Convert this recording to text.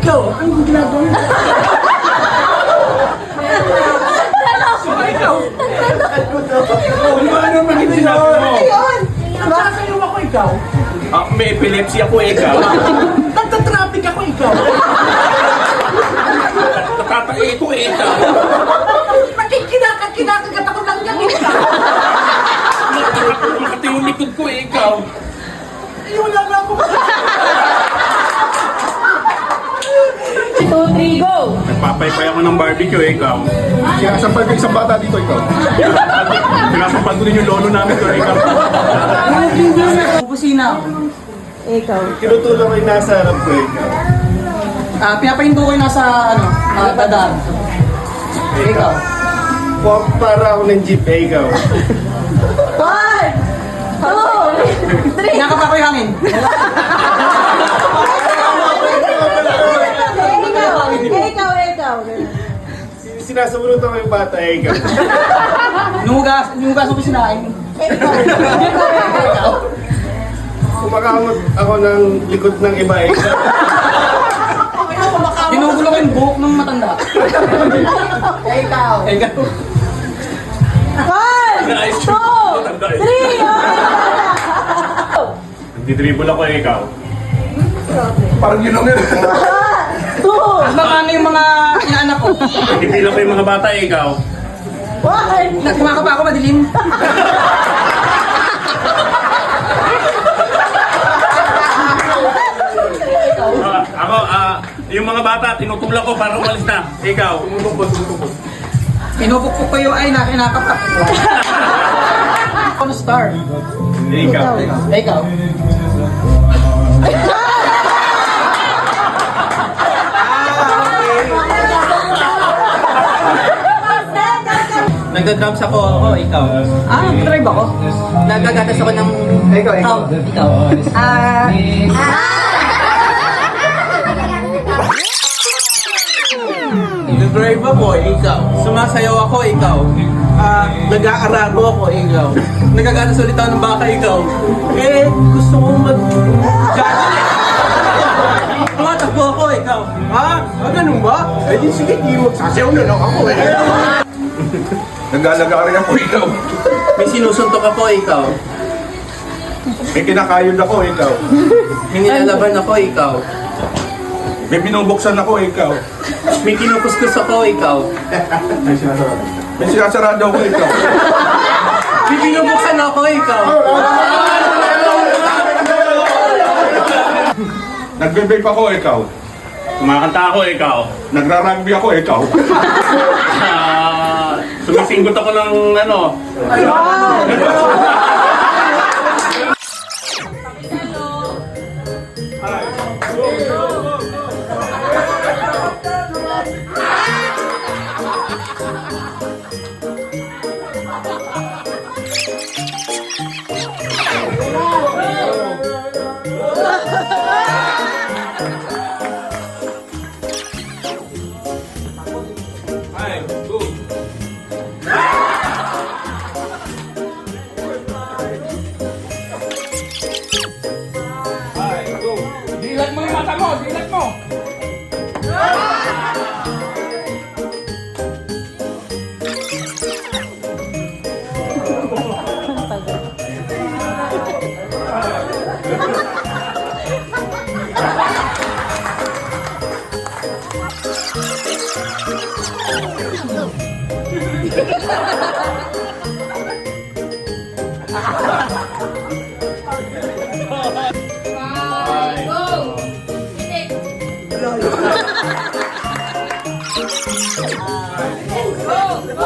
Ikaw, anong ginagawa mo? Ikaw. Ano ba naman yung sinabi mo? Nagsasayaw ako ikaw. May epilepsy ako ikaw. Nagtatraffic ako ikaw. Nakatae ko ikaw. Kinakagat ako lang yan ikaw. Makati yung likod ko ikaw. Wala na ako. 2, 3, go! Nagpapaypay ako ng barbecue ikaw. Sinasampal ko isang bata dito, ikaw. Pinasampal ko din yung lolo namin ko ikaw. Pusina. Ikaw. Tinutulong ko yung nasa harap ko, ikaw. Pinapahinto ko yung nasa, dadaan. Ikaw. Para ako ng jeep, ikaw. 1, 2, 3. Kinakapa ko yung hangin. Ikaw. Sinasabunutan ko yung bata, ikaw. Nugas ko sinain. Kumakamot ako ng likod ng iba, ikaw. Ginugulo ko yung buhok ng matanda. Ikaw. 1, 2, 3. Nagdidribble ako ikaw. Parang yun lang yun. 2. Ano yung mga inaanak ko? Nagdidribble ko yung mga bata ikaw. 1. Kumakapa ako madilim. Yung mga bata, tinutulak ko para umalis na. Ikaw. Pinupukpuk ko yung ay na kinakapa. Ano star? Ikaw. Ikaw. Nagda-drums ako, ikaw. Drive ako. Nagagatas ako ng... Ikaw. Ikaw. Nag-drive ako, ikaw. Sumasayaw ako, ikaw. Nag-aararo ako, ikaw. Nagagatas ulit ako ng baka, ikaw. Gusto kong tumatakbo ako, ikaw. Ganun ba? Di sige, di magsasayaw na lang ako, Nag-alaga rin ako, ikaw. May sinusuntok ako, ikaw. May kinakayod ako, ikaw. May nilalaban ako, ikaw. May binubuksan ako, ikaw. May kinukuskus ako, ikaw. May sinasarado ako, ikaw. May binubuksan ako, ikaw. Nagbe-vape ako, ikaw. Kumakanta ako ikaw. Nagra-rugby ako, ikaw. Sumisinggot ako ng ano. Dilat mo yung mata mo, dilat mo. Go!